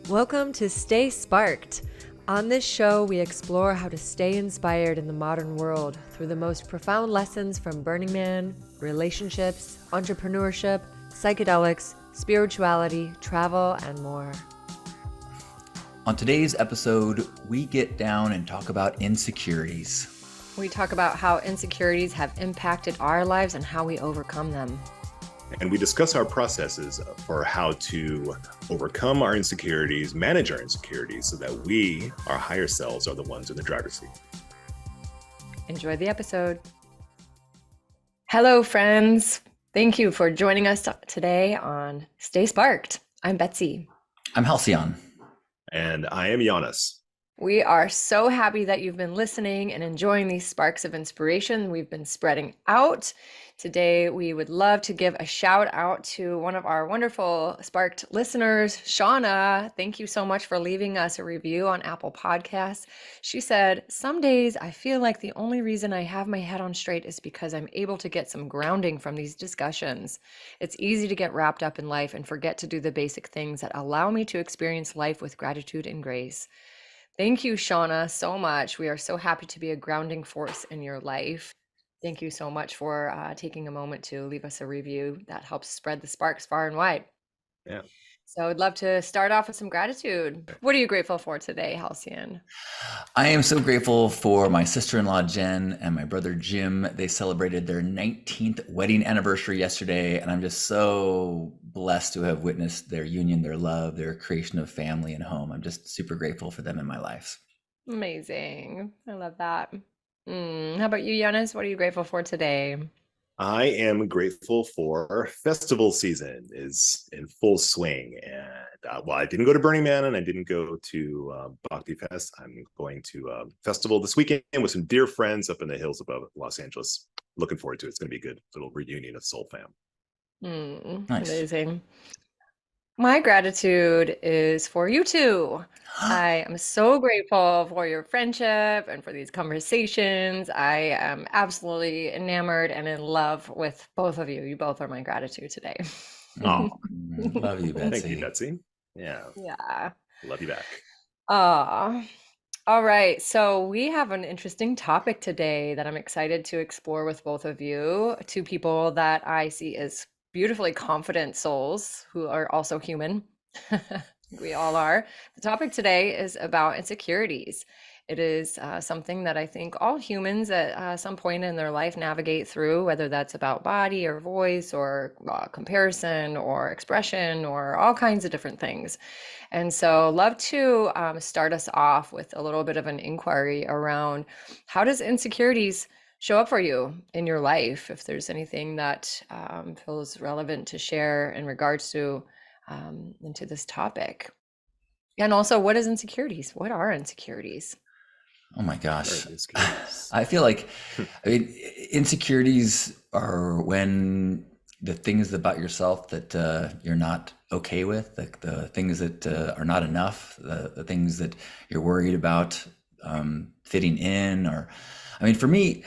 Welcome to Stay Sparked. On this show, we explore how to stay inspired in the modern world through the most profound lessons from Burning Man, relationships, entrepreneurship, psychedelics, spirituality, travel, and more. On today's episode, we get down and talk about insecurities. We talk about how insecurities have impacted our lives and how we overcome them. And we discuss our processes for how to overcome our insecurities, manage our insecurities so that we, our higher selves, are the ones in the driver's seat. Enjoy the episode. Hello, friends. Thank you for joining us today on Stay Sparked. I'm Betsy. I'm Halcyon. And I am JANUS. We are so happy that you've been listening and enjoying these sparks of inspiration we've been spreading out. Today, we would love to give a shout out to one of our wonderful Sparked listeners, Shauna. Thank you so much for leaving us a review on Apple Podcasts. She said, "Some days I feel like the only reason I have my head on straight is because I'm able to get some grounding from these discussions. It's easy to get wrapped up in life and forget to do the basic things that allow me to experience life with gratitude and grace." Thank you, Shauna, so much. We are so happy to be a grounding force in your life. Thank you so much for taking a moment to leave us a review. That helps spread the sparks far and wide. Yeah. So I'd love to start off with some gratitude. What are you grateful for today, Halcyon? I am so grateful for my sister-in-law, Jen, and my brother, Jim. They celebrated their 19th wedding anniversary yesterday, and I'm just so blessed to have witnessed their union, their love, their creation of family and home. I'm just super grateful for them in my life. Amazing. I love that. How about you, Janus? What are you grateful for today? I am grateful for festival season is in full swing. And I didn't go to Burning Man and I didn't go to Bhakti Fest. I'm going to a festival this weekend with some dear friends up in the hills above Los Angeles. Looking forward to it. It's going to be a good little reunion of Soul Fam. Nice. Amazing. My gratitude is for you two. I am so grateful for your friendship and for these conversations. I am absolutely enamored and in love with both of you. You both are my gratitude today. Oh, love you, Betsy. Thank you, Betsy. Yeah. Yeah. Love you back. All right. So we have an interesting topic today that I'm excited to explore with both of you. Two people that I see as beautifully confident souls who are also human. We all are. The topic today is about insecurities. It is something that I think all humans at some point in their life navigate through, whether that's about body or voice or comparison or expression or all kinds of different things. And so love to start us off with a little bit of an inquiry around how does insecurities show up for you in your life? If there's anything that feels relevant to share in regards to into this topic. And also, what is insecurities? What are insecurities? Oh my gosh. I feel like, insecurities are when the things about yourself that you're not okay with, like the things that are not enough, the things that you're worried about fitting in, or, for me,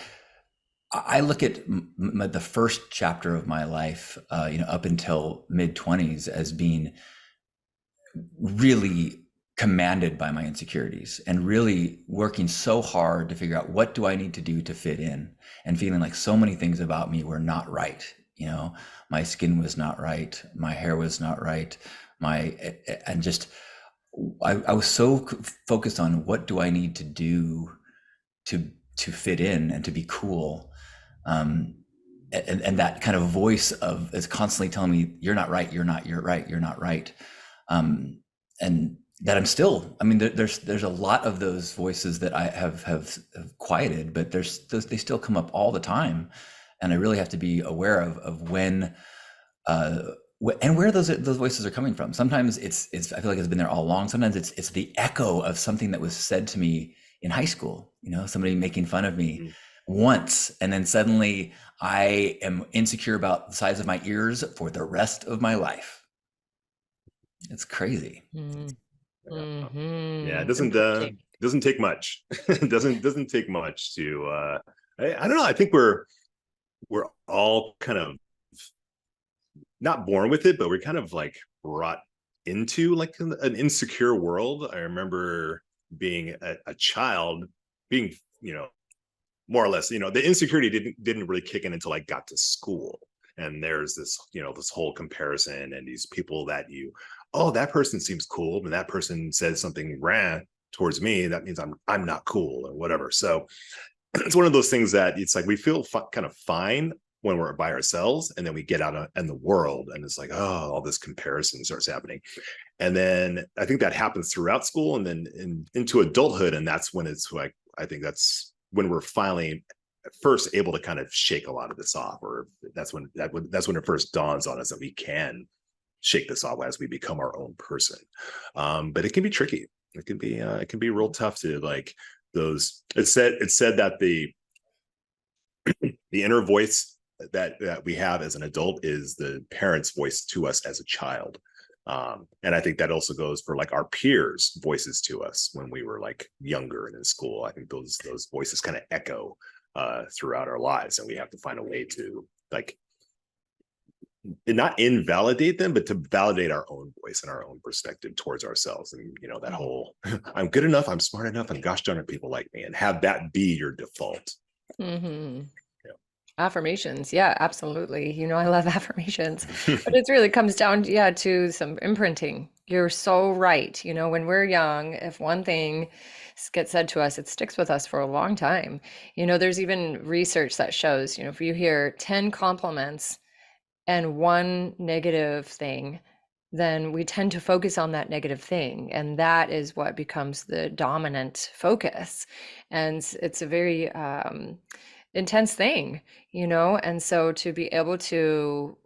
I look at the first chapter of my life, up until mid-20s as being really commanded by my insecurities and really working so hard to figure out what do I need to do to fit in, and feeling like so many things about me were not right. My skin was not right. My hair was not right. I was so focused on what do I need to do to fit in and to be cool. And that kind of voice is constantly telling me, you're not right, you're not right. And that I'm still, there's a lot of those voices that I have quieted, but they still come up all the time. And I really have to be aware of when, and where those voices are coming from. Sometimes it's I feel like it's been there all along. Sometimes it's the echo of something that was said to me in high school, somebody making fun of me once, and then suddenly I am insecure about the size of my ears for the rest of my life. It's crazy. Yeah, it doesn't take much. It doesn't take much to I don't know. I think we're all kind of not born with it, but we're kind of like brought into like an insecure world. I remember being a child, being, more or less, the insecurity didn't really kick in until I got to school. And there's this, this whole comparison and these people that oh, that person seems cool, and that person says something rant towards me, that means I'm not cool or whatever. So it's one of those things that it's like we feel kind of fine when we're by ourselves, and then we get out in the world and it's like, oh, all this comparison starts happening. And then I think that happens throughout school and then into adulthood, and that's when it's like, I think that's when we're finally first able to kind of shake a lot of this off, or that's when it first dawns on us that we can shake this off as we become our own person. But it can be tricky. It can be real tough to like those. It said that the inner voice that we have as an adult is the parent's voice to us as a child. And I think that also goes for like our peers' voices to us when we were like younger and in school. I think those voices kind of echo throughout our lives, and we have to find a way to like not invalidate them, but to validate our own voice and our own perspective towards ourselves. And that whole I'm good enough, I'm smart enough, and gosh darn it, people like me, and have that be your default. Mm-hmm. Affirmations. Yeah, absolutely. I love affirmations, but it really comes down to some imprinting. You're so right. When we're young, if one thing gets said to us, it sticks with us for a long time. There's even research that shows, if you hear 10 compliments and one negative thing, then we tend to focus on that negative thing. And that is what becomes the dominant focus. And it's a very intense thing, and so to be able to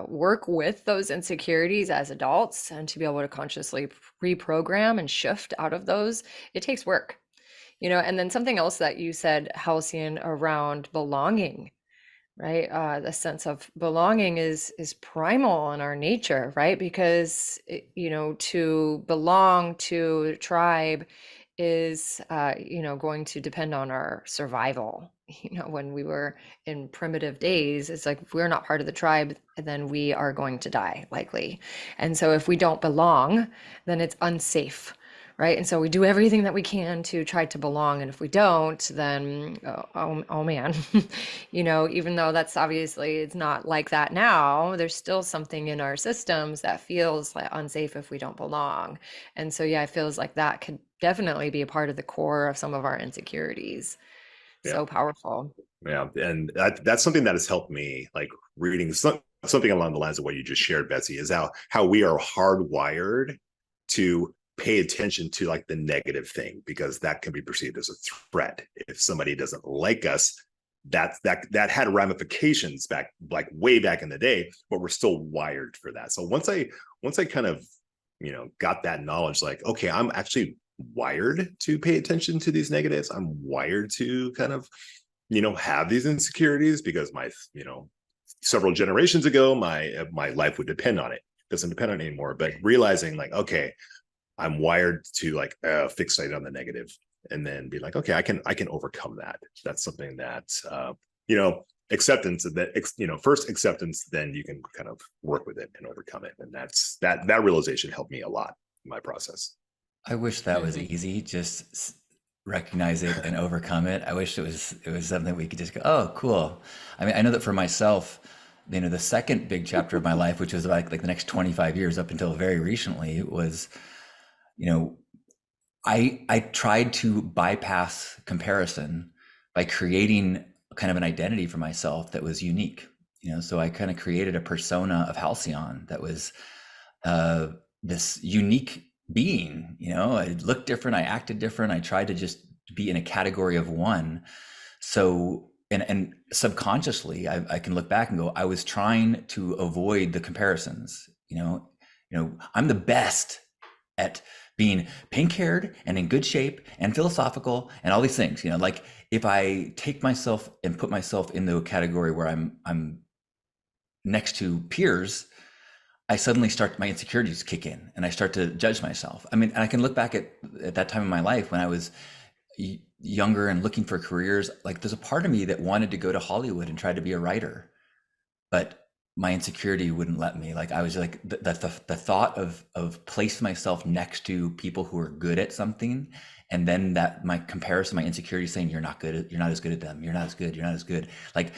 work with those insecurities as adults and to be able to consciously reprogram and shift out of those, it takes work, and then something else that you said, Halcyon, around belonging, right? The sense of belonging is primal in our nature, right? Because to belong to a tribe is going to depend on our survival. When we were in primitive days, it's like if we're not part of the tribe, then we are going to die likely. And so if we don't belong, then it's unsafe, right? And so we do everything that we can to try to belong, and if we don't, then oh man, even though that's obviously it's not like that now, there's still something in our systems that feels like unsafe if we don't belong. And so it feels like that could definitely be a part of the core of some of our insecurities. Yeah. So powerful. Yeah, and that's something that has helped me, like reading something along the lines of what you just shared, Betsy, is how we are hardwired to pay attention to like the negative thing, because that can be perceived as a threat. If somebody doesn't like us, that had ramifications back, like way back in the day, but we're still wired for that. So once I kind of got that knowledge, like, okay, I'm actually wired to pay attention to these negatives. I'm wired to kind of have these insecurities because my several generations ago my life would depend on it. It doesn't depend on it anymore. But realizing like, okay, I'm wired to like fixate on the negative, and then be like, okay, I can overcome that. That's something that acceptance, that first acceptance, then you can kind of work with it and overcome it. And that realization helped me a lot in my process. I wish that was easy. Just recognize it and overcome it. I wish it was something we could just go, oh, cool. I mean, I know that for myself, the second big chapter of my life, which was like the next 25 years up until very recently, was, I tried to bypass comparison by creating kind of an identity for myself that was unique. So I kind of created a persona of Halcyon that was this unique being. I looked different, I acted different, I tried to just be in a category of one. So and subconsciously I can look back and go, I was trying to avoid the comparisons. I'm the best at being pink-haired and in good shape and philosophical and all these things. Like if I take myself and put myself into a category where I'm next to peers, I suddenly start, my insecurities kick in and I start to judge myself. I mean, and I can look back at that time in my life when I was younger and looking for careers. Like there's a part of me that wanted to go to Hollywood and try to be a writer, but my insecurity wouldn't let me. Like I was like the thought of placing myself next to people who are good at something, and then that my comparison, my insecurity saying you're not good at, you're not as good at them, you're not as good, you're not as good. Like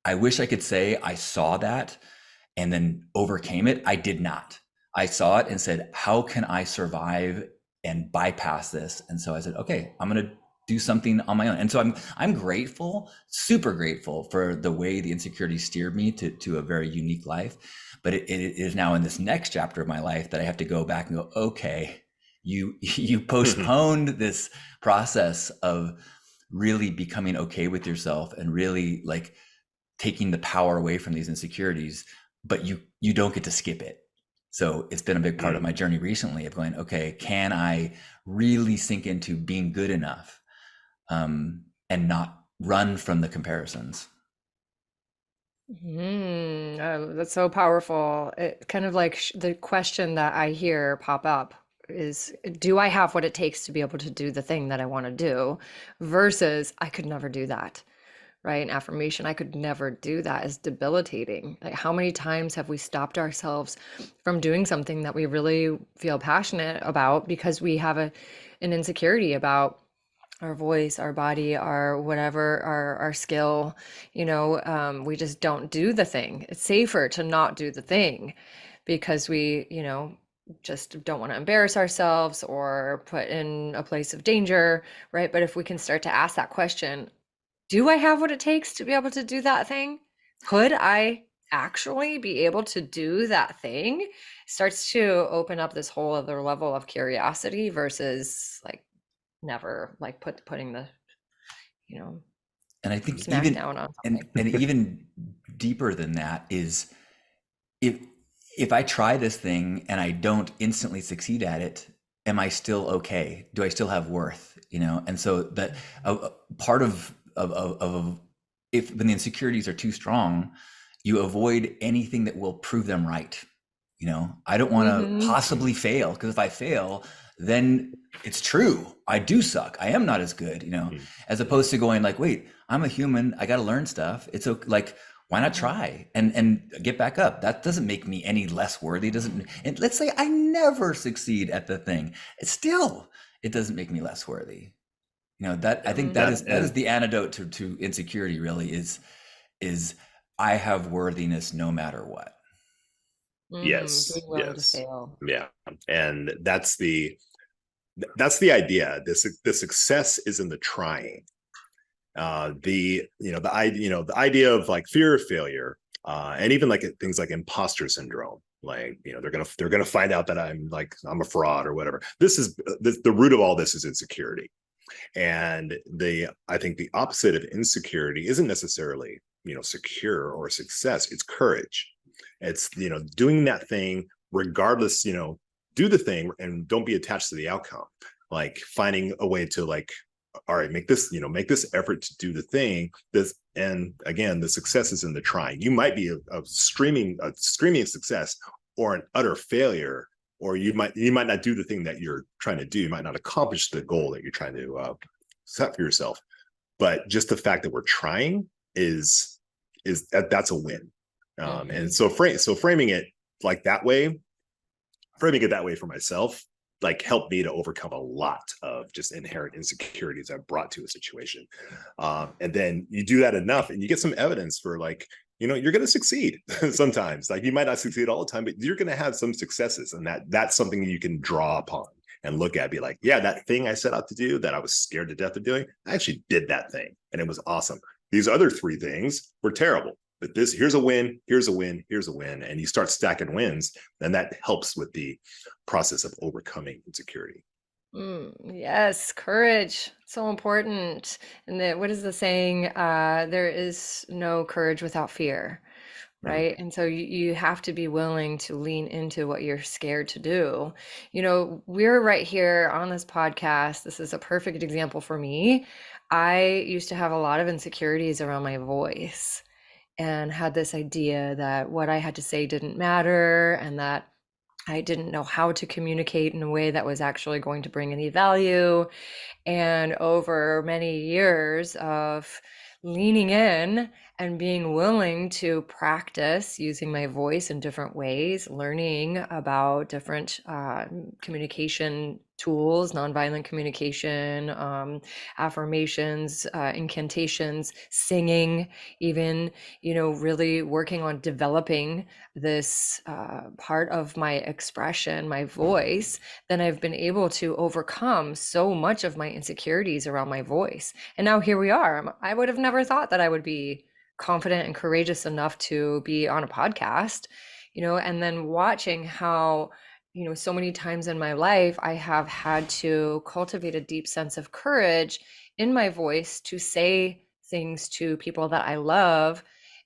I wish I could say I saw that and then overcame it. I did not. I saw it and said, how can I survive and bypass this? And so I said, okay, I'm going to do something on my own. And so I'm grateful, super grateful for the way the insecurity steered me to a very unique life. But it is now in this next chapter of my life that I have to go back and go, okay, you postponed this process of really becoming okay with yourself and really like taking the power away from these insecurities, but you don't get to skip it. So it's been a big part of my journey recently of going, okay, can I really sink into being good enough, and not run from the comparisons? That's so powerful. It kind of like the question that I hear pop up is, do I have what it takes to be able to do the thing that I want to do? Versus, I could never do that, right? An affirmation, I could never do that, is debilitating. Like, how many times have we stopped ourselves from doing something that we really feel passionate about because we have an insecurity about our voice, our body, our whatever, our skill, we just don't do the thing. It's safer to not do the thing because we, just don't want to embarrass ourselves or put in a place of danger, right? But if we can start to ask that question, do I have what it takes to be able to do that thing? Could I actually be able to do that thing? Starts to open up this whole other level of curiosity versus like never like putting the, you know, And I think smack even down on and something. and even deeper than that is, if if I try this thing and I don't instantly succeed at it, am I still okay? Do I still have worth? And so that part of if when the insecurities are too strong, you avoid anything that will prove them right. I don't want to Mm-hmm. possibly fail, because if I fail, then it's true. I do suck. I am not as good, as opposed to going like, wait, I'm a human. I got to learn stuff. It's okay. Like, why not try and get back up? That doesn't make me any less worthy. It doesn't. And let's say I never succeed at the thing. It doesn't make me less worthy. That I Yeah, think Mm-hmm. that is the antidote to insecurity. Really is I have worthiness no matter what. Mm-hmm. yes, Being willing to yes, fail. yeah, and that's the idea. The success is in the trying. The idea of like fear of failure, and even like things like imposter syndrome. Like, they're gonna find out that I'm a fraud or whatever. This is the root of all this is insecurity. And I think the opposite of insecurity isn't necessarily, secure or success. It's courage. It's, doing that thing regardless, do the thing and don't be attached to the outcome. Like finding a way to like, all right, make this effort to do the thing. And again, the success is in the trying. You might be a screaming success or an utter failure, or you might not do the thing that you're trying to do. You might not accomplish the goal that you're trying to set for yourself. But just the fact that we're trying is that's a win. And Mm-hmm. so framing it like that way, framing it that way for myself, like helped me to overcome a lot of just inherent insecurities I've brought to a situation. And then you do that enough and you get some evidence for like, you're going to succeed sometimes. Like you might not succeed all the time, but you're going to have some successes, and that's something you can draw upon and look at, be like, yeah, that thing I set out to do that I was scared to death of doing, I actually did that thing and it was awesome. These other three things were terrible, but here's a win, here's a win, here's a win. And you start stacking wins, and that helps with the process of overcoming insecurity. Yes, courage. So important. And what is the saying? There is no courage without fear, Mm. right? And so you have to be willing to lean into what you're scared to do. We're right here on this podcast. This is a perfect example for me. I used to have a lot of insecurities around my voice and had this idea that what I had to say didn't matter and that I didn't know how to communicate in a way that was actually going to bring any value. And over many years of leaning in and being willing to practice using my voice in different ways, learning about different communication tools, nonviolent communication, affirmations, incantations, singing, even, really working on developing this part of my expression, my voice, then I've been able to overcome so much of my insecurities around my voice. And now here we are. I would have never thought that I would be confident and courageous enough to be on a podcast, and then watching how, so many times in my life, I have had to cultivate a deep sense of courage in my voice to say things to people that I love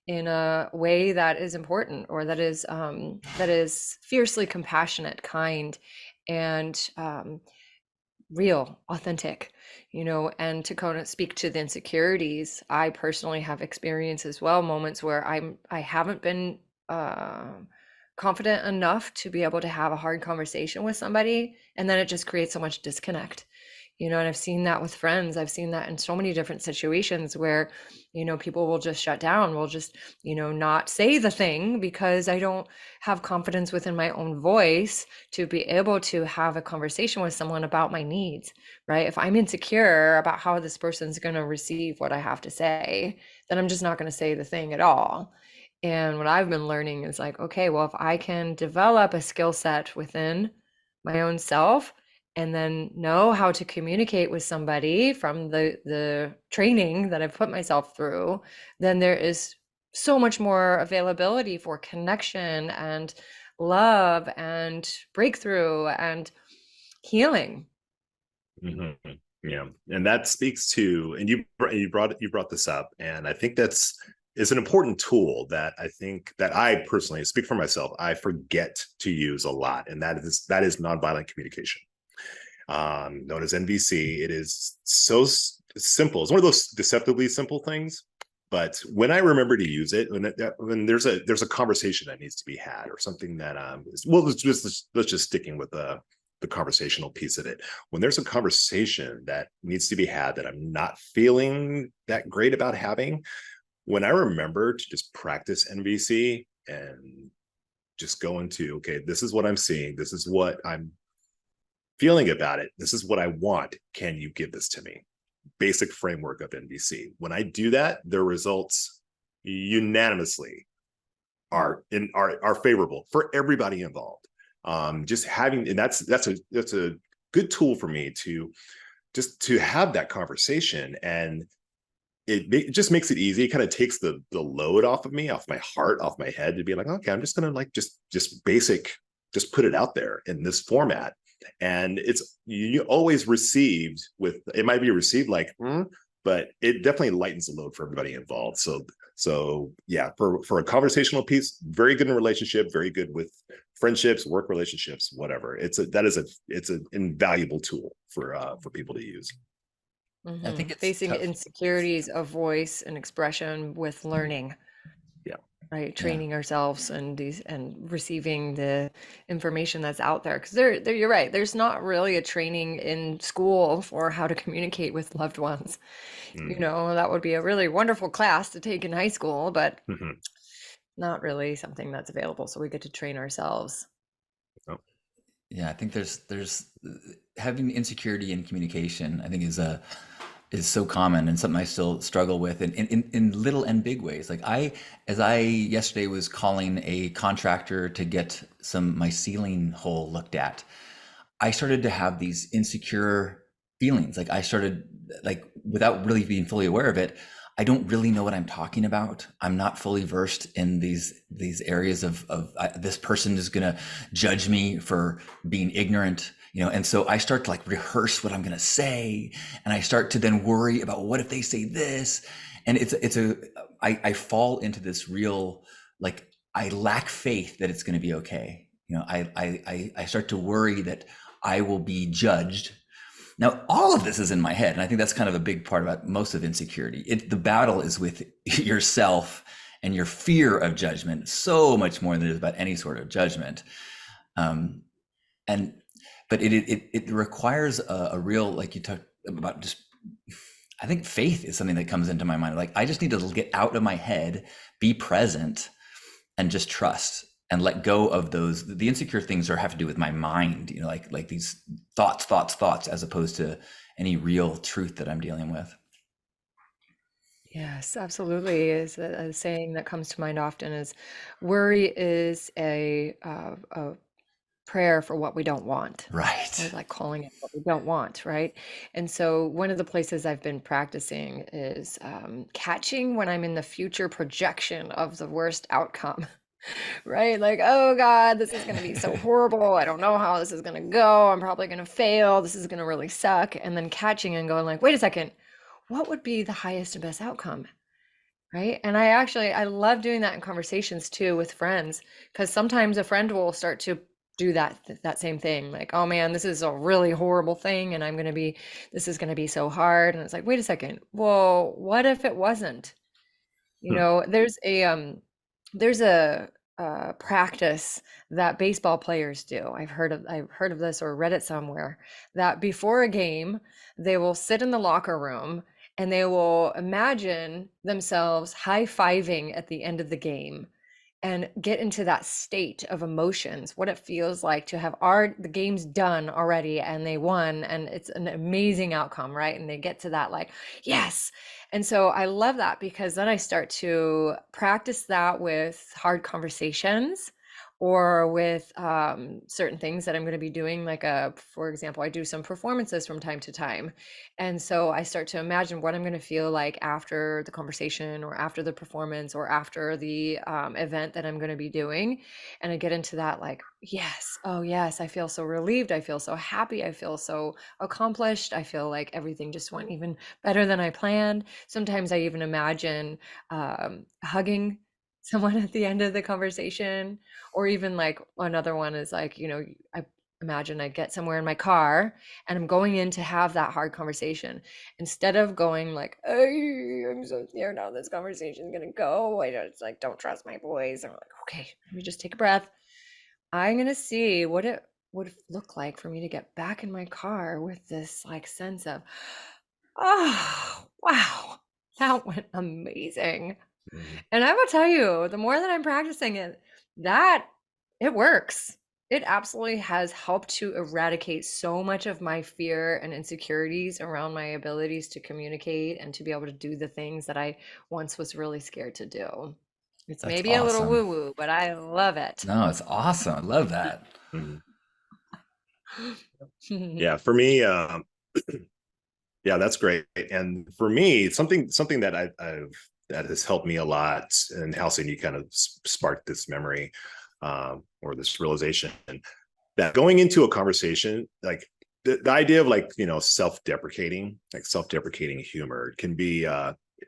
in a way that is important, or that is fiercely compassionate, kind, and real, authentic, and to kind of speak to the insecurities. I personally have experienced as well moments where I haven't been confident enough to be able to have a hard conversation with somebody, and then it just creates so much disconnect. And I've seen that with friends. I've seen that in so many different situations where, people will just shut down, will just, not say the thing because I don't have confidence within my own voice to be able to have a conversation with someone about my needs, right? If I'm insecure about how this person's going to receive what I have to say, then I'm just not going to say the thing at all. And what I've been learning is like, okay, well, if I can develop a skill set within my own self, and then know how to communicate with somebody from the training that I've put myself through, then there is so much more availability for connection and love and breakthrough and healing. Mm-hmm. Yeah, and that speaks to, and you brought this up, and I think is an important tool that I think that I personally, speak for myself, I forget to use a lot, and that is nonviolent communication, known as NVC. It is so simple. It's one of those deceptively simple things, but when I remember to use it, when there's a conversation that needs to be had, or something that let's just sticking with the conversational piece of it. When there's a conversation that needs to be had that I'm not feeling that great about having, when I remember to just practice NVC and just go into, okay, this is what I'm seeing, this is what I'm feeling about it, this is what I want, can you give this to me? Basic framework of NVC. When I do that, the results unanimously are favorable for everybody involved. Just having, and that's a good tool for me to have that conversation, and it just makes it easy. It kind of takes the load off of me, off my heart, off my head, to be like, okay, I'm just gonna just put it out there in this format. And it's, you always received with, it might be received like, but it definitely lightens the load for everybody involved. So yeah, for a conversational piece, very good in relationship, very good with friendships, work relationships, whatever. It's an invaluable tool for people to use. Mm-hmm. I think it's Facing tough. insecurities of voice and expression with learning. Yeah. Right, training ourselves and receiving the information that's out there, because you're right, there's not really a training in school for how to communicate with loved ones. That would be a really wonderful class to take in high school, but not really something that's available, so we get to train ourselves. Yeah, I think there's having insecurity in communication, I think, is so common, and something I still struggle with in little and big ways. Like as I yesterday was calling a contractor to get my ceiling hole looked at, I started to have these insecure feelings. Like I started, like, without really being fully aware of it, I don't really know what I'm talking about. I'm not fully versed in these areas of this person is going to judge me for being ignorant, and so I start to like rehearse what I'm going to say, and I start to then worry about, what if they say this? And I fall into this real, like, I lack faith that it's going to be okay. I start to worry that I will be judged. Now, all of this is in my head, and I think that's kind of a big part about most of insecurity. The battle is with yourself and your fear of judgment, so much more than it is about any sort of judgment. But it requires a real, like you talked about, just, I think faith is something that comes into my mind. Like, I just need to get out of my head, be present, and just trust and let go of those. The insecure things have to do with my mind, like these thoughts, as opposed to any real truth that I'm dealing with. Yes, absolutely. Is a saying that comes to mind often is worry is a prayer for what we don't want, or Right. like calling it what we don't want, right? And so one of the places I've been practicing is catching when I'm in the future projection of the worst outcome, right? Like, oh God, this is going to be so horrible. I don't know how this is going to go. I'm probably going to fail. This is going to really suck. And then catching and going like, wait a second, what would be the highest and best outcome? Right. And I love doing that in conversations too with friends, because sometimes a friend will start to do that same thing. Like, oh man, this is a really horrible thing. And this is going to be so hard. And it's like, wait a second. Well, what if it wasn't? Hmm. There's a practice that baseball players do. I've heard of this or read it somewhere, that before a game, they will sit in the locker room and they will imagine themselves high-fiving at the end of the game and get into that state of emotions, what it feels like to have the game's done already and they won and it's an amazing outcome, right? And they get to that like, yes. And so I love that, because then I start to practice that with hard conversations or with certain things that I'm going to be doing. Like, for example, I do some performances from time to time. And so I start to imagine what I'm going to feel like after the conversation or after the performance or after the event that I'm going to be doing. And I get into that like, yes, oh, yes, I feel so relieved. I feel so happy. I feel so accomplished. I feel like everything just went even better than I planned. Sometimes I even imagine hugging someone at the end of the conversation, or even like another one is like, I imagine I get somewhere in my car and I'm going in to have that hard conversation. Instead of going like, "Hey, I'm so scared how this conversation is gonna go. It's like, don't trust my voice." I'm like, okay, let me just take a breath. I'm gonna see what it would look like for me to get back in my car with this like sense of, oh wow, that went amazing. Mhm. And I will tell you, the more that I'm practicing it, that it works. It absolutely has helped to eradicate so much of my fear and insecurities around my abilities to communicate and to be able to do the things that I once was really scared to do. It's That's maybe a little awesome. woo-woo, but I love it. No, it's awesome. I love that. Mhm. Yeah, for me, yeah, that's great. And for me, something that I've that has helped me a lot, and Halcyon, you kind of sparked this memory, or this realization, that going into a conversation, like the idea of like, self-deprecating, like self-deprecating humor can be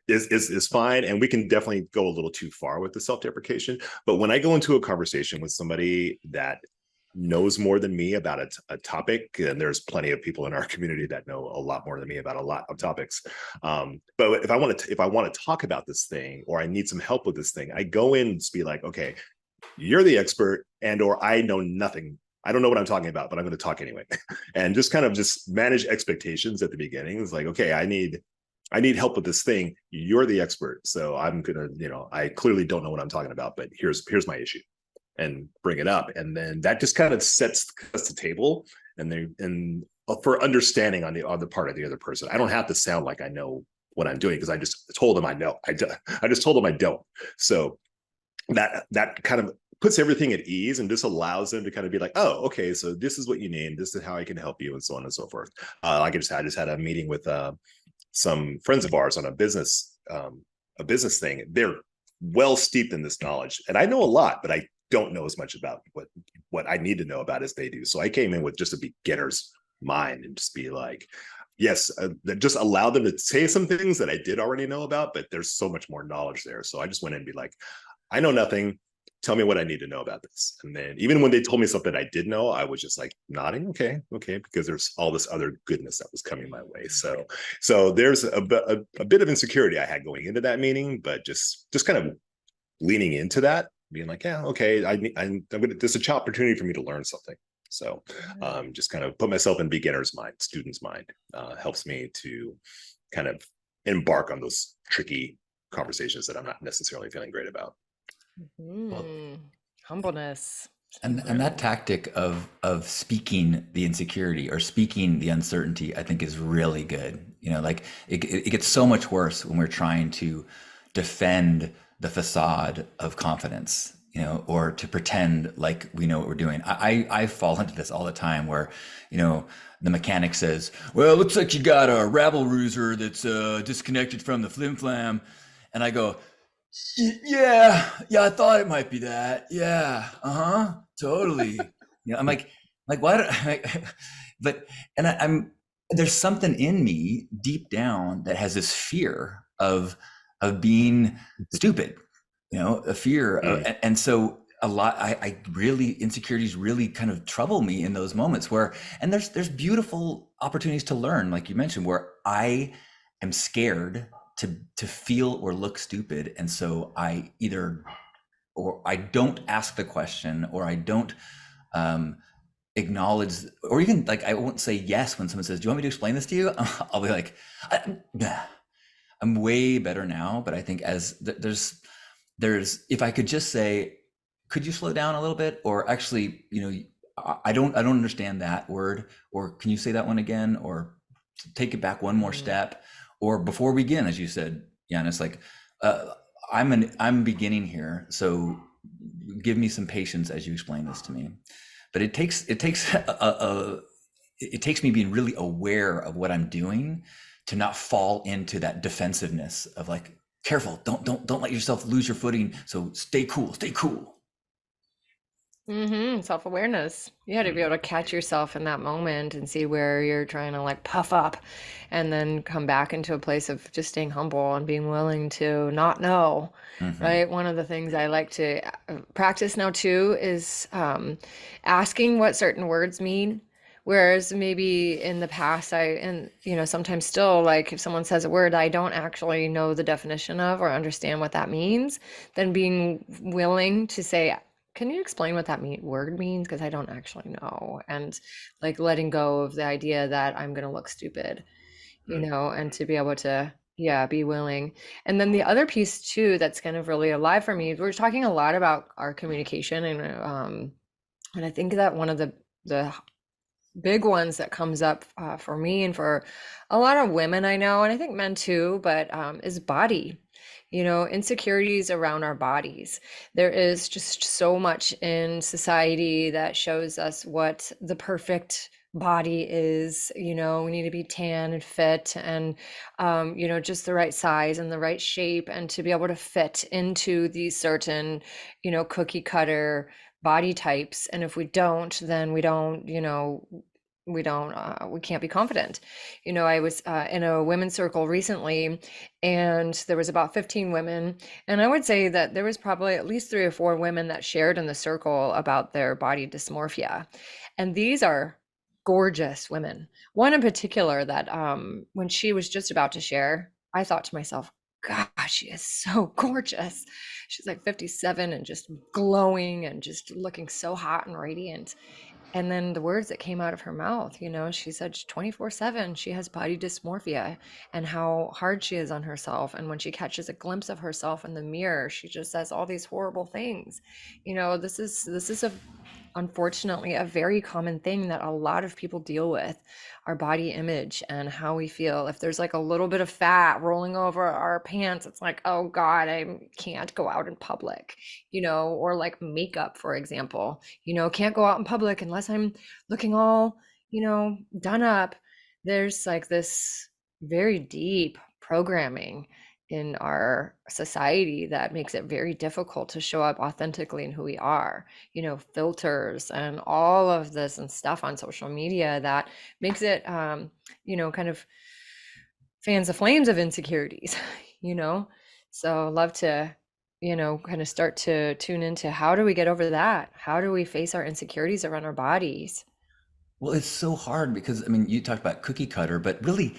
is fine, and we can definitely go a little too far with the self-deprecation. But when I go into a conversation with somebody that knows more than me about a topic, and there's plenty of people in our community that know a lot more than me about a lot of topics, but if I want to talk about this thing, or I need some help with this thing, I go in and be like, okay, you're the expert, and or I know nothing. I don't know what I'm talking about, but I'm going to talk anyway. And just kind of just manage expectations at the beginning. It's like, okay, I need help with this thing. You're the expert, so I'm gonna, I clearly don't know what I'm talking about, but here's my issue, and bring it up, and then that just kind of sets the table, and for understanding on the other part of the other person. I don't have to sound like I know what I'm doing, because I just told them I know. I just told them I don't. So that kind of puts everything at ease, and just allows them to kind of be like, oh, okay, so this is what you need, this is how I can help you, and so on and so forth. Like I just had a meeting with some friends of ours on a business thing. They're well steeped in this knowledge, and I know a lot, but I don't know as much about what I need to know about as they do. So I came in with just a beginner's mind, and just be like, yes, just allow them to say some things that I did already know about, but there's so much more knowledge there. So I just went in and be like, I know nothing. Tell me what I need to know about this. And then even when they told me something I did know, I was just like nodding, okay, because there's all this other goodness that was coming my way. So there's a bit of insecurity I had going into that meeting, but just kind of leaning into that, being like, yeah, okay, I'm gonna, this is an opportunity for me to learn something. So just kind of put myself in beginner's mind, student's mind, helps me to kind of embark on those tricky conversations that I'm not necessarily feeling great about. Well, Humbleness. and that tactic of speaking the insecurity or speaking the uncertainty, I think is really good. You know, like it gets so much worse when we're trying to defend the facade of confidence, you know, or to pretend like we know what we're doing. I fall into this all the time where, you know, the mechanic says, well, it looks like you got a rabble rouser that's disconnected from the flim flam. And I go, yeah, I thought it might be that. Yeah, totally. You know, I'm like, why? But I'm there's something in me deep down that has this fear of being stupid. You know, a fear, and so a lot. I really insecurities really kind of trouble me in those moments where, and there's beautiful opportunities to learn, like you mentioned, where I am scared to feel or look stupid, and so I don't ask the question, or I don't acknowledge, or even like I won't say yes when someone says, do you want me to explain this to you? I'll be like, I'm way better now, but I think as there's if I could just say, could you slow down a little bit, or actually, you know, I don't understand that word, or can you say that one again, or take it back one more step, or before we begin, as you said, Janus, like I'm beginning here, so give me some patience as you explain this to me. But it takes me being really aware of what I'm doing to not fall into that defensiveness of like, careful, don't let yourself lose your footing. So stay cool. Self-awareness. You had to be able to catch yourself in that moment and see where you're trying to like puff up and then come back into a place of just staying humble and being willing to not know, right? One of the things I like to practice now too is asking what certain words mean. Whereas maybe in the past, and you know, sometimes still, like if someone says a word I don't actually know the definition of or understand what that means, then being willing to say, can you explain what that word means? Because I don't actually know. And like letting go of the idea that I'm going to look stupid, you know, and to be able to, yeah, be willing. And then the other piece too, that's kind of really alive for me, we're talking a lot about our communication. And I think that one of the big ones that comes up for me and for a lot of women I know, and I think men too, but is body. You know, insecurities around our bodies. There is just so much in society that shows us what the perfect body is. You know, we need to be tan and fit and, you know, just the right size and the right shape, and to be able to fit into these certain, you know, cookie cutter body types. And if we don't, then we don't, you know, we can't be confident. You know, I was in a women's circle recently, and there was about 15 women, and I would say that there was probably at least 3 or 4 women that shared in the circle about their body dysmorphia. And these are gorgeous women. One in particular that when she was just about to share, I thought to myself, gosh, she is so gorgeous. She's like 57 and just glowing and just looking so hot and radiant. And then the words that came out of her mouth, you know, she said 24/7 she has body dysmorphia and how hard she is on herself. And when she catches a glimpse of herself in the mirror, she just says all these horrible things. You know, this is unfortunately a very common thing that a lot of people deal with, our body image and how we feel. If there's like a little bit of fat rolling over our pants, it's like, oh God, I can't go out in public, you know, or like makeup, for example, you know, can't go out in public unless I'm looking all, you know, done up. There's like this very deep programming in our society that makes it very difficult to show up authentically in who we are. You know, filters and all of this and stuff on social media that makes it you know, kind of fans the flames of insecurities. You know, so love to, you know, kind of start to tune into, how do we get over that? How do we face our insecurities around our bodies? Well, it's so hard because, I mean, you talked about cookie cutter, but really,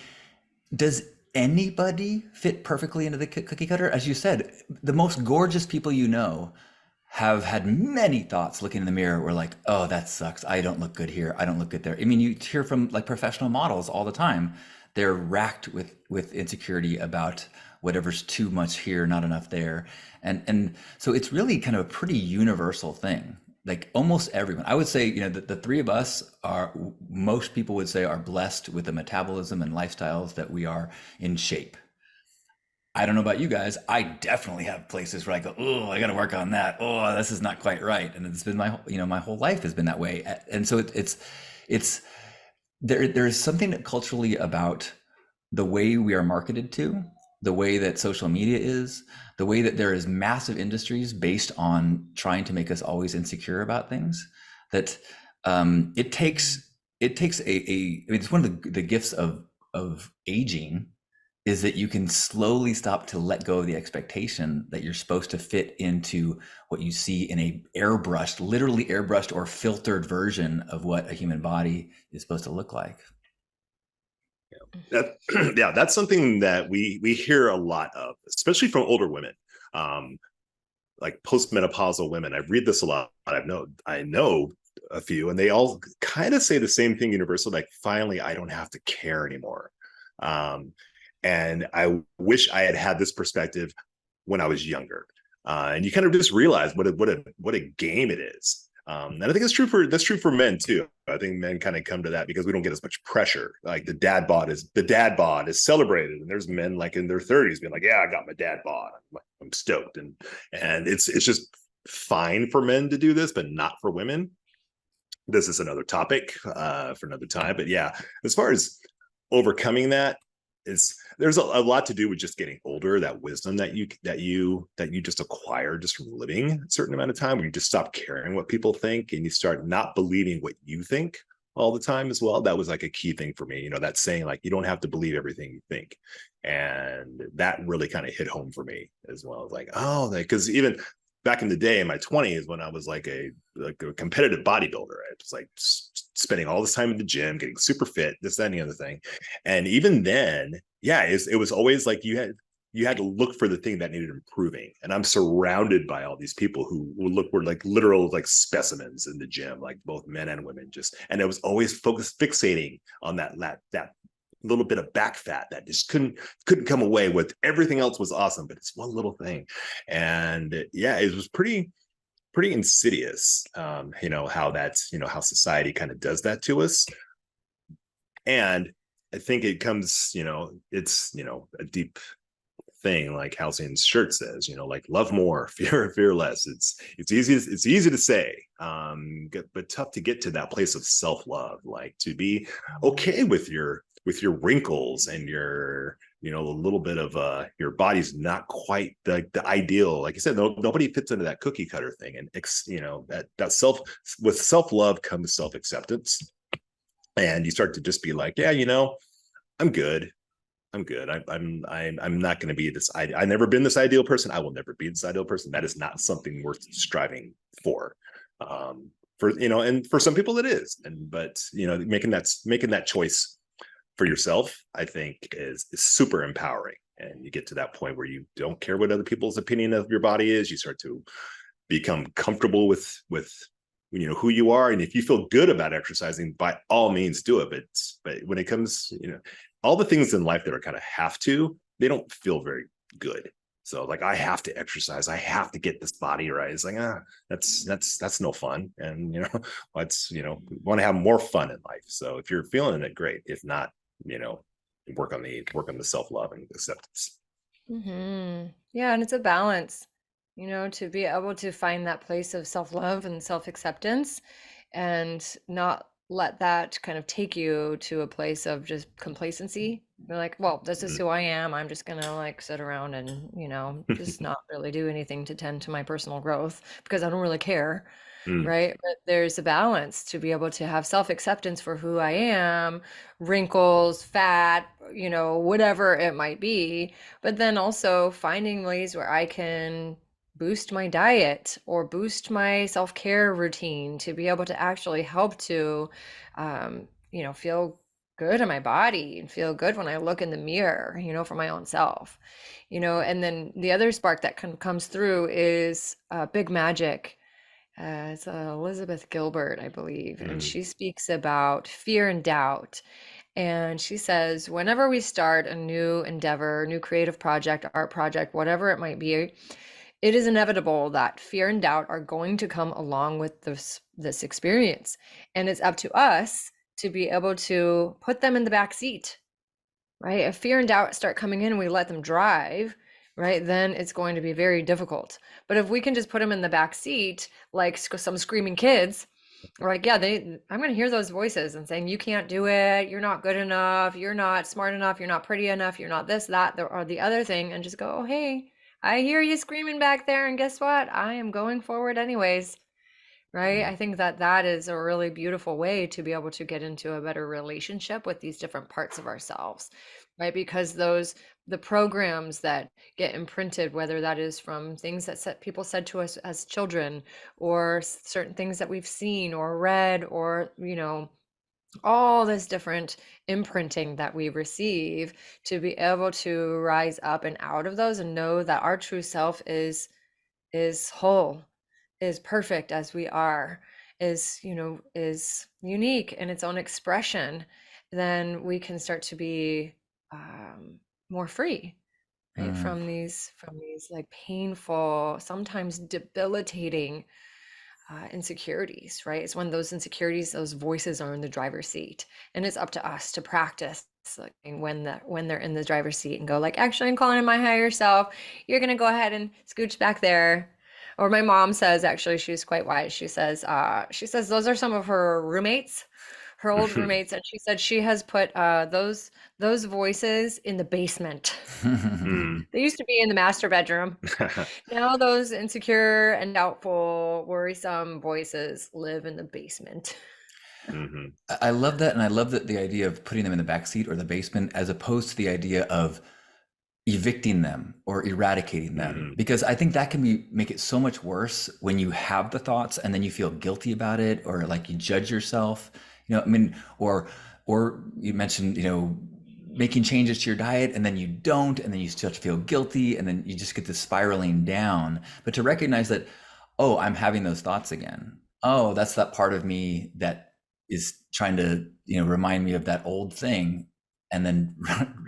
does anybody fit perfectly into the cookie cutter? As you said, the most gorgeous people you know have had many thoughts looking in the mirror where like, oh, that sucks. I don't look good here. I don't look good there. I mean, you hear from like professional models all the time. They're racked with insecurity about whatever's too much here, not enough there. And so it's really kind of a pretty universal thing. Like almost everyone, I would say, the three of us are, most people would say, are blessed with the metabolism and lifestyles that we are in shape. I don't know about you guys. I definitely have places where I go, oh, I got to work on that. Oh, this is not quite right. And it's been my whole life has been that way. And so it's there's something culturally about the way we are marketed to, the way that social media is, the way that there is massive industries based on trying to make us always insecure about things. That it takes I mean, it's one of the gifts of aging is that you can slowly stop to let go of the expectation that you're supposed to fit into what you see in a airbrushed, literally airbrushed or filtered version of what a human body is supposed to look like. That, yeah, that's something that we hear a lot of, especially from older women, like postmenopausal women. I read this a lot. I know a few, and they all kind of say the same thing universal, like finally I don't have to care anymore. And I wish I had this perspective when I was younger. And you kind of just realize what a game it is. And I think that's true for men too. I think men kind of come to that because we don't get as much pressure. Like the dad bod is celebrated, and there's men like in their 30s being like, "Yeah, I got my dad bod. I'm stoked," and it's just fine for men to do this, but not for women. This is another topic for another time. But yeah, as far as overcoming that, there's a lot to do with just getting older, that wisdom that you just acquire just from living a certain amount of time, where you just stop caring what people think and you start not believing what you think all the time as well. That was like a key thing for me, that saying, like, you don't have to believe everything you think. And that really kind of hit home for me as well. Like, oh, because even back in the day in my 20s, when I was like a competitive bodybuilder, I was like spending all this time in the gym, getting super fit, this, that, and the other thing. And even then, yeah, it was always like you had to look for the thing that needed improving. And I'm surrounded by all these people who were like literal like specimens in the gym, like both men and women, and it was always fixating on that little bit of back fat that just couldn't come away with. Everything else was awesome, but it's one little thing. And yeah, it was pretty insidious, how that's, how society kind of does that to us. And I think it comes, it's, a deep thing, like Halcyon's shirt says, like, love more, fear less. It's easy to say, but tough to get to that place of self-love, like to be okay with your wrinkles and your, a little bit of your body's not quite the ideal. Like I said, nobody fits into that cookie cutter thing. And with self-love comes self-acceptance. And you start to just be like, yeah, I'm good. I'm not going to be this. I've never been this ideal person. I will never be this ideal person. That is not something worth striving for. And for some people it is. But making that choice for yourself, I think is super empowering. And you get to that point where you don't care what other people's opinion of your body is. You start to become comfortable with who you are. And if you feel good about exercising, by all means do it. But when it comes, all the things in life that are kind of they don't feel very good. So like, I have to exercise, I have to get this body right. It's like, that's no fun. And we want to have more fun in life. So if you're feeling it, great. If not, work on the self-love and acceptance. Mm-hmm. Yeah, and it's a balance, to be able to find that place of self-love and self-acceptance and not let that kind of take you to a place of just complacency. You're like, well, this is who I am. I'm just gonna like sit around and, just not really do anything to tend to my personal growth because I don't really care. Right? But there's a balance to be able to have self-acceptance for who I am, wrinkles, fat, whatever it might be, but then also finding ways where I can boost my diet or boost my self-care routine to be able to actually help to, feel good in my body and feel good when I look in the mirror, for my own self, and then the other spark that comes through is big magic. It's Elizabeth Gilbert, I believe, and Mm, she speaks about fear and doubt. And she says, whenever we start a new endeavor, new creative project, art project, whatever it might be, it is inevitable that fear and doubt are going to come along with this experience. And it's up to us to be able to put them in the back seat, right? If fear and doubt start coming in and we let them drive, right, then it's going to be very difficult. But if we can just put them in the back seat, like some screaming kids, like, yeah, I'm going to hear those voices and saying, you can't do it. You're not good enough. You're not smart enough. You're not pretty enough. You're not this, that, or the other thing. And just go, oh, hey, I hear you screaming back there. And guess what? I am going forward anyways. Right. mm, I think that is a really beautiful way to be able to get into a better relationship with these different parts of ourselves. Right. Because the programs that get imprinted, whether that is from things that people said to us as children, or certain things that we've seen or read, or, all this different imprinting that we receive, to be able to rise up and out of those and know that our true self is whole, is perfect as we are, is unique in its own expression, then we can start to be more free, right, Mm, from these like painful, sometimes debilitating insecurities, right? It's when those insecurities, those voices are in the driver's seat, and it's up to us to practice, like, when they're in the driver's seat, and go like, actually, I'm calling in my higher self. You're gonna go ahead and scooch back there. Or my mom says, actually, she's quite wise. She says those are some of her roommates, her old roommates, and she said she has put those voices in the basement. mm. They used to be in the master bedroom. Now those insecure and doubtful, worrisome voices live in the basement. Mhm, I love that, and I love that the idea of putting them in the back seat or the basement, as opposed to the idea of evicting them or eradicating them, mhm, because I think that can make it so much worse when you have the thoughts and then you feel guilty about it, or like you judge yourself. I mean, or you mentioned, making changes to your diet and then you don't, and then you start to feel guilty, and then you just get this spiraling down. But to recognize that, oh, I'm having those thoughts again. Oh, that's that part of me that is trying to, remind me of that old thing. And then,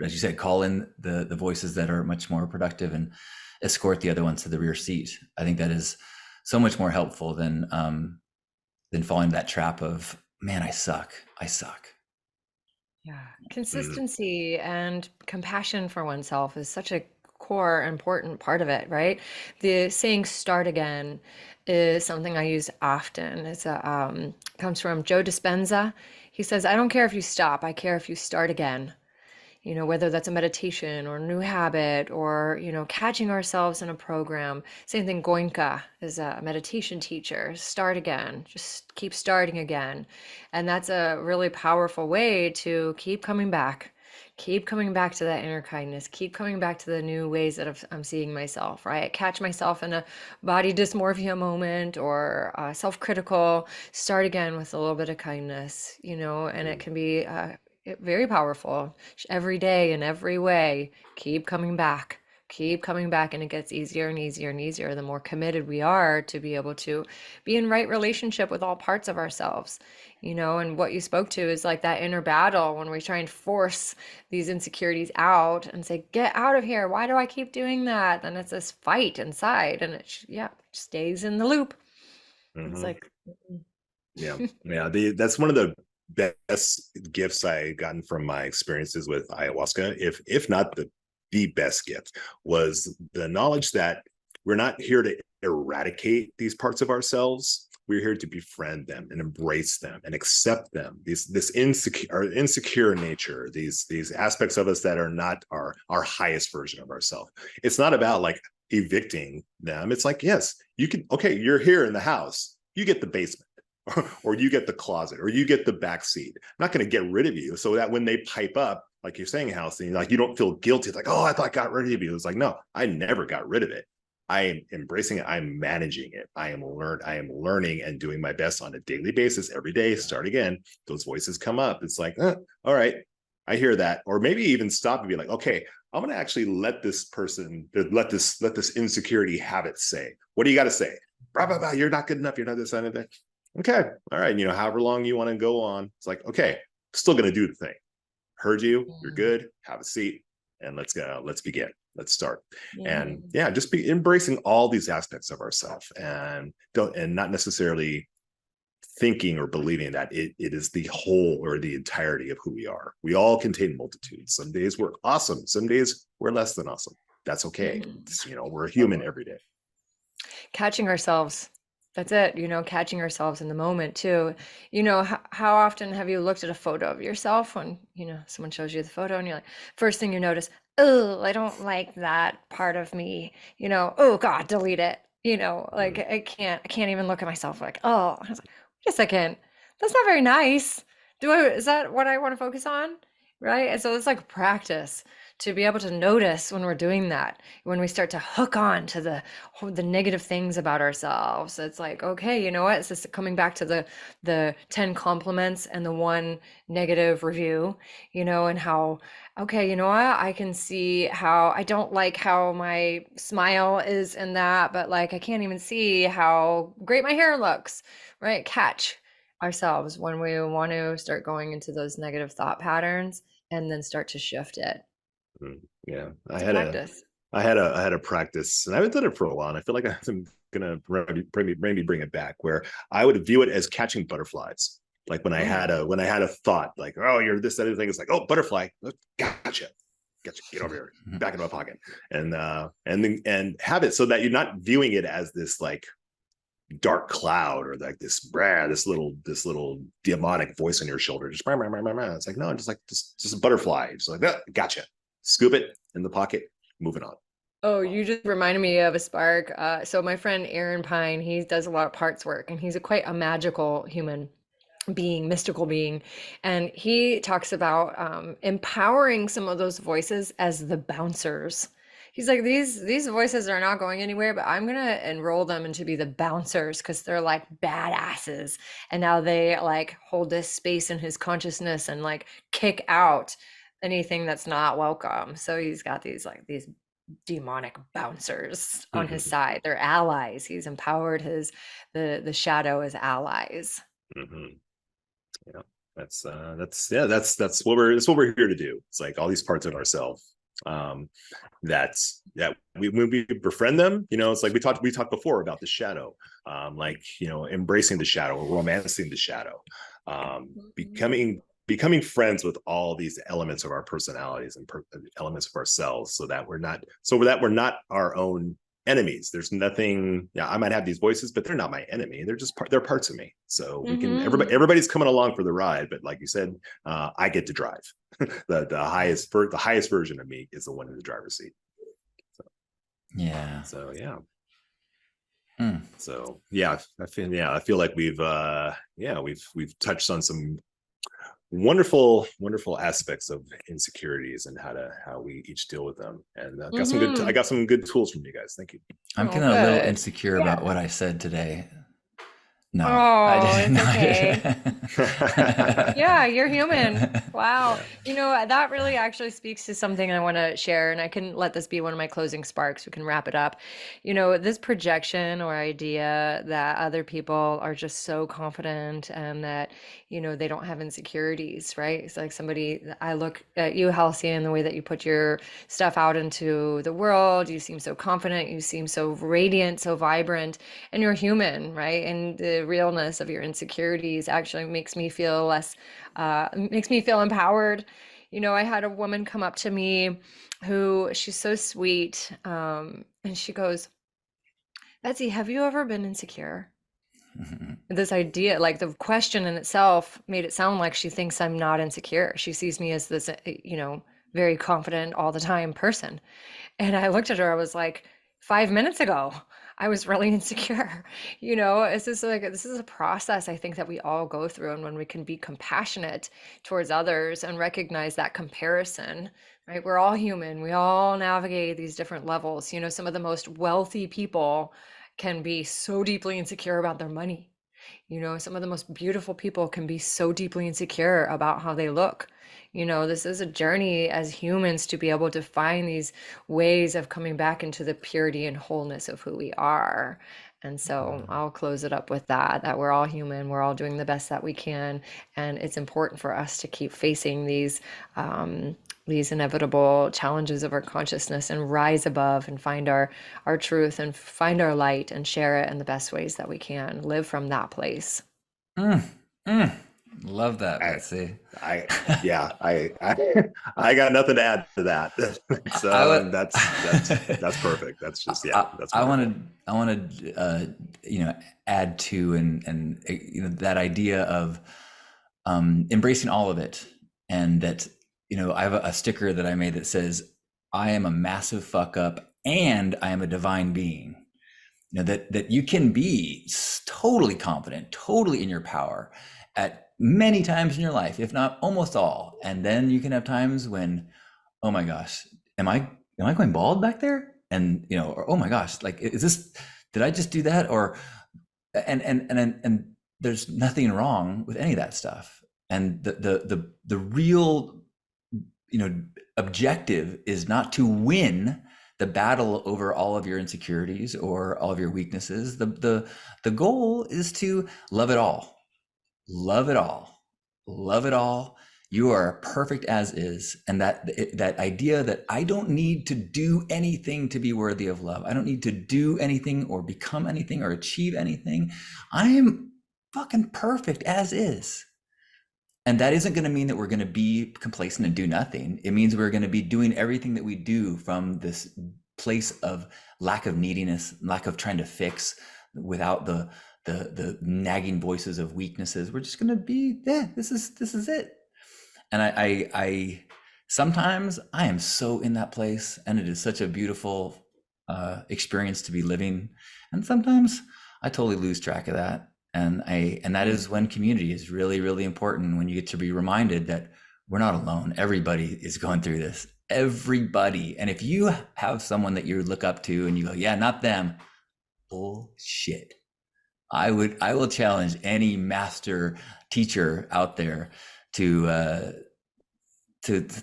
as you said, call in the voices that are much more productive and escort the other ones to the rear seat. I think that is so much more helpful than falling into that trap of, man, I suck. I suck. Yeah. mhm, Consistency and compassion for oneself is such a core, important part of it, right? The saying "start again" is something I use often. Comes from Joe Dispenza. He says, "I don't care if you stop. I care if you start again." Whether that's a meditation or a new habit, or, catching ourselves in a program. Same thing, Goenka is a meditation teacher. Start again, just keep starting again. And that's a really powerful way to keep coming back to that inner kindness, keep coming back to the new ways that I'm seeing myself, right? Catch myself in a body dysmorphia moment, or self-critical, start again with a little bit of kindness, and it mm, can be very powerful. Every day in every way, keep coming back, and it gets easier and easier and easier the more committed we are to be able to be in right relationship with all parts of ourselves. And what you spoke to is like that inner battle when we try and force these insecurities out and say, get out of here, why do I keep doing that? Then it's this fight inside, and yeah, stays in the loop. It's mhm. like, Yeah, yeah. That's one of the best gifts I gotten from my experiences with ayahuasca. If not the best gift, was the knowledge that we're not here to eradicate these parts of ourselves. We're here to befriend them and embrace them and accept them. This insecure nature, these aspects of us that are not our highest version of ourselves. It's not about like evicting them. It's like, yes, you can. Okay, you're here in the house. You get the basement. Or you get the closet, or you get the back seat. I'm not going to get rid of you, so that when they pipe up, like you're saying, Halsey, like you don't feel guilty. It's like, oh, I thought I got rid of you. It's like, no, I never got rid of it. I am embracing it. I'm managing it. I am learning and doing my best on a daily basis every day. Start again. Those voices come up. It's like, all right, I hear that. Or maybe even stop and be like, okay, I'm going to actually let this insecurity have it say. What do you got to say? Blah, blah, blah. You're not good enough. You're not this, anything. Okay. All right. However long you want to go on. It's like, okay, still going to do the thing. Heard you. You're good. Have a seat. And let's go. Let's begin. Let's start. And just be embracing all these aspects of ourselves, and not necessarily thinking or believing that it is the whole or the entirety of who we are. We all contain multitudes. Some days we're awesome. Some days we're less than awesome. That's okay. We're a human every day. Catching ourselves. That's it. Catching ourselves in the moment too. How often have you looked at a photo of yourself when, someone shows you the photo and you're like, first thing you notice, oh, I don't like that part of me, oh God, delete it. I can't even look at myself like, oh, I was like, wait a second, that's not very nice. Is that what I want to focus on? Right. And so it's like practice to be able to notice when we're doing that, when we start to hook on to the negative things about ourselves. It's like, okay, you know what? It's just coming back to the 10 compliments and the one negative review, and how, okay, you know what? I can see how I don't like how my smile is in that, but like, I can't even see how great my hair looks, right? Catch ourselves when we want to start going into those negative thought patterns and then start to shift it. Yeah, I had a practice, and I haven't done it for a while, and I feel like I'm gonna maybe bring it back, where I would view it as catching butterflies. Like when I had a thought, like, oh, you're this, that, other thing. It's like, oh, butterfly, gotcha, get over here, back in my pocket, and have it so that you're not viewing it as this like dark cloud or like this little demonic voice on your shoulder. Just it's like, no, just a butterfly. Just like that, gotcha. Scoop it in the pocket, moving on. Oh, you just reminded me of a spark. So my friend Aaron Pine, he does a lot of parts work, and he's quite a magical human being, mystical being. And he talks about empowering some of those voices as the bouncers. He's like, these voices are not going anywhere, but I'm gonna enroll them into be the bouncers because they're like badasses. And now they like hold this space in his consciousness and like kick out anything that's not welcome. So he's got these demonic bouncers on his side. They're allies. He's empowered the shadow as allies. Yeah, that's what we're here to do. It's like all these parts of ourselves that when we befriend them, it's like we talked before about the shadow, embracing the shadow, romancing the shadow, becoming friends with all these elements of our personalities and elements of ourselves, so that we're not our own enemies. There's nothing. I might have these voices, but they're not my enemy. They're parts of me. So we can everybody's coming along for the ride. But like you said, I get to drive. the highest version of me is the one in the driver's seat. So yeah. So yeah. So yeah, I feel like we've touched on some wonderful aspects of insecurities and how we each deal with them, and I got some good tools from you guys. Thank you. I'm feeling a little insecure about what I said today. No, I didn't. It's okay. Yeah, you're human. Wow. That really actually speaks to something I want to share, and I can let this be one of my closing sparks. We can wrap it up. This projection or idea that other people are just so confident and that, they don't have insecurities, right? It's like I look at you, Halcyon, the way that you put your stuff out into the world. You seem so confident. You seem so radiant, so vibrant, and you're human, right? And the realness of your insecurities actually makes me feel empowered. I had a woman come up to me who, she's so sweet, and she goes, Betsy, have you ever been insecure? This idea, like the question in itself made it sound like she thinks I'm not insecure. She sees me as this, very confident all the time person. And I looked at her, I was like, 5 minutes ago, I was really insecure. This is a process I think that we all go through. And when we can be compassionate towards others and recognize that comparison, right? We're all human. We all navigate these different levels. Some of the most wealthy people can be so deeply insecure about their money. Some of the most beautiful people can be so deeply insecure about how they look. This is a journey as humans to be able to find these ways of coming back into the purity and wholeness of who we are. And so I'll close it up with that we're all human, we're all doing the best that we can. And it's important for us to keep facing these inevitable challenges of our consciousness and rise above and find our truth and find our light and share it in the best ways that we can. Live from that place. Mm, mm. Love that, I, Betsy. I got nothing to add to that. So that's perfect. That's just, that's I wonderful. want to add to and that idea of embracing all of it, and that I have a sticker that I made that says, "I am a massive fuck up and I am a divine being." That you can be totally confident, totally in your power at many times in your life, if not almost all. And then you can have times when, oh my gosh, am I going bald back there? And or oh my gosh, like, is this, did I just do that? Or and there's nothing wrong with any of that stuff. And the real objective is not to win the battle over all of your insecurities or all of your weaknesses. The goal is to love it all. Love it all. Love it all. You are perfect as is. And that idea that I don't need to do anything to be worthy of love. I don't need to do anything or become anything or achieve anything. I am fucking perfect as is. And that isn't going to mean that we're going to be complacent and do nothing. It means we're going to be doing everything that we do from this place of lack of neediness, lack of trying to fix, without the nagging voices of weaknesses. We're just going to be, this is it. And I sometimes I am so in that place, and it is such a beautiful experience to be living. And sometimes I totally lose track of that. And that is when community is really, really important, when you get to be reminded that we're not alone. Everybody is going through this. Everybody. And if you have someone that you look up to and you go, yeah, not them, bullshit. I will challenge any master teacher out there to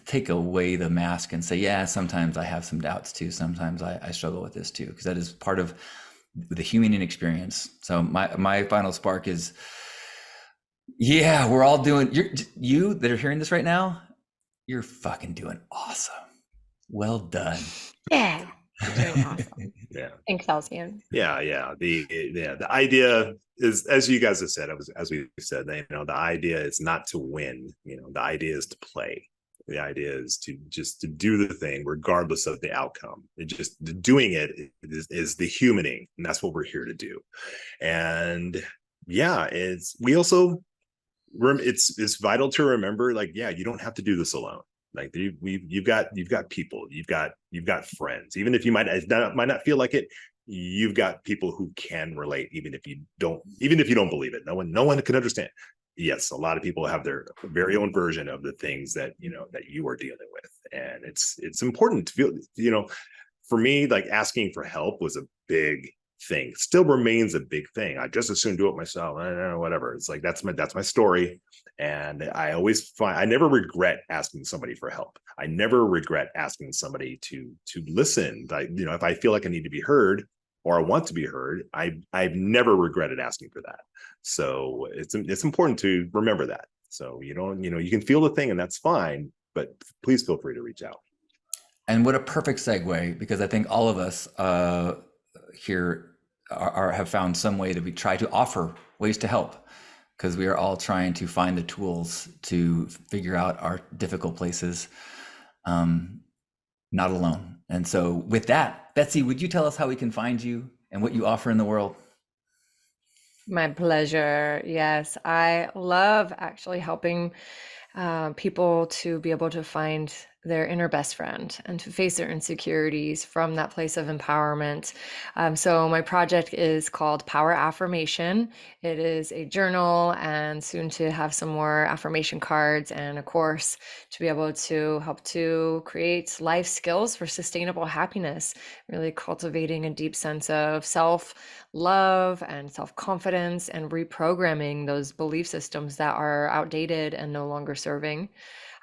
take away the mask and say, yeah, sometimes I have some doubts too. Sometimes I struggle with this too, because that is part of the human experience. So my final spark is, yeah, we're all doing, you that are hearing this right now, you're fucking doing awesome. Well done. Yeah. You're doing awesome. Yeah. Thanks, Halcyon. Yeah. The idea is, as you guys have said, as we said, the idea is not to win. The idea is to play. The idea is to do the thing regardless of the outcome. Just doing it is the humaning, and that's what we're here to do. And yeah, it's vital to remember, like, yeah, you don't have to do this alone. Like, you've got people, you've got friends, even if you might not feel like it. You've got people who can relate, even if you don't believe it. No one can understand. Yes, a lot of people have their very own version of the things that you are dealing with, and it's important to feel. For me, like, asking for help was a big thing. Still remains a big thing. I just as soon do it myself. Whatever. It's like, that's my story, and I never regret asking somebody for help. I never regret asking somebody to listen. If I feel like I need to be heard or I want to be heard, I've never regretted asking for that. So it's important to remember that. So you can feel the thing, and that's fine, but please feel free to reach out. And what a perfect segue, because I think all of us here have found some way that we try to offer ways to help, because we are all trying to find the tools to figure out our difficult places, not alone. And so with that, Betsy, would you tell us how we can find you and what you offer in the world? My pleasure. Yes, I love actually helping people to be able to find their inner best friend and to face their insecurities from that place of empowerment. So my project is called Power Affirmation. It is a journal and soon to have some more affirmation cards and a course to be able to help to create life skills for sustainable happiness, really cultivating a deep sense of self-love and self-confidence and reprogramming those belief systems that are outdated and no longer serving.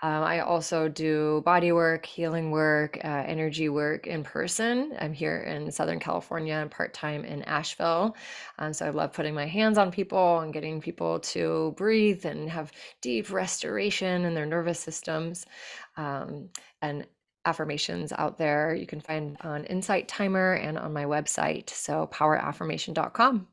I also do body work, healing work, energy work in person. I'm here in Southern California and part-time in Asheville. So I love putting my hands on people and getting people to breathe and have deep restoration in their nervous systems. And affirmations out there you can find on Insight Timer and on my website. So poweraffirmation.com.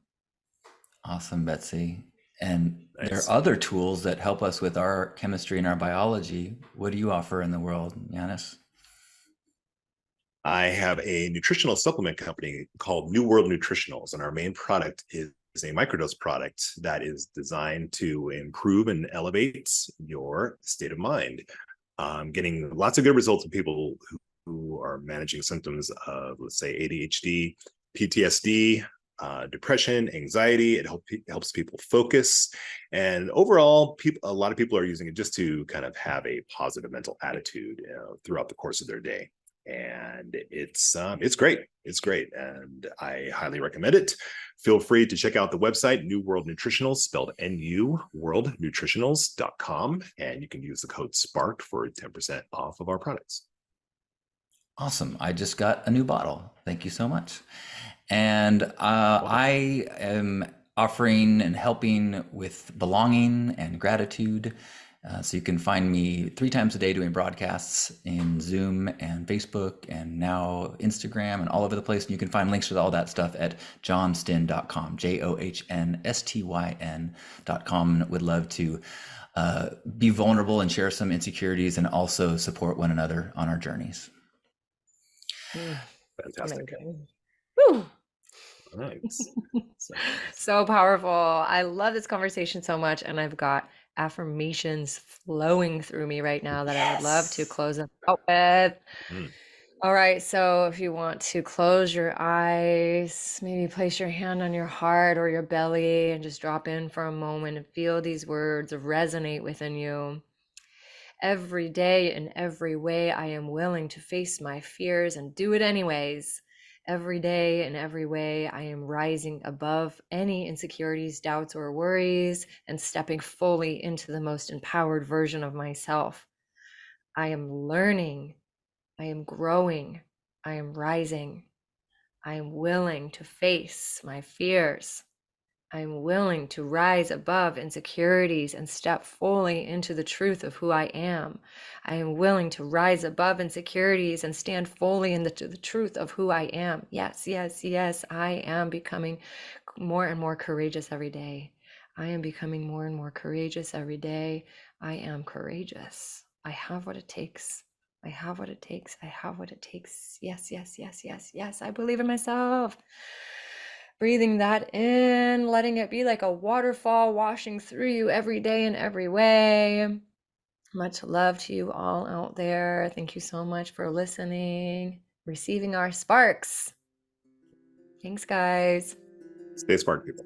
Awesome, Betsy. And there Nice. are other tools that help us with our chemistry and our biology. What do you offer in the world, JANUS? I have a nutritional supplement company called NuWorld Nutritionals, and our main product is a microdose product that is designed to improve and elevate your state of mind. Getting lots of good results with people who are managing symptoms of, let's say, ADHD, PTSD, depression, anxiety. It helps people focus, and overall, a lot of people are using it just to kind of have a positive mental attitude throughout the course of their day. And it's great. It's great, and I highly recommend it. Feel free to check out the website NuWorld Nutritionals, spelled NuWorldNutritionals.com, and you can use the code SPARK for 10% off of our products. Awesome. I just got a new bottle. Thank you so much. And I am offering and helping with belonging and gratitude. So you can find me 3 times a day doing broadcasts in Zoom and Facebook and now Instagram and all over the place. And you can find links to all that stuff at johnstin.com, JOHNSTYN.com. Would love to be vulnerable and share some insecurities and also support one another on our journeys. Fantastic. Amazing. Woo! Nice. So powerful. I love this conversation so much, and I've got affirmations flowing through me right now that I would love to close us out with. All right, so if you want to close your eyes, maybe place your hand on your heart or your belly and just drop in for a moment and feel these words resonate within you. Every day, in every way, I am willing to face my fears and do it anyways. Every day, in every way, I am rising above any insecurities, doubts, or worries and stepping fully into the most empowered version of myself. I am learning. I am growing. I am rising. I am willing to face my fears. I am willing to rise above insecurities and step fully into the truth of who I am. I am willing to rise above insecurities and stand fully in the truth of who I am. Yes, yes, yes, I am becoming more and more courageous every day. I am becoming more and more courageous every day. I am courageous. I have what it takes. I have what it takes. I have what it takes. Yes, yes, yes, yes, yes. I believe in myself. Breathing that in, letting it be like a waterfall washing through you every day in every way. Much love to you all out there. Thank you so much for listening, receiving our sparks. Thanks, guys. Stay spark, people.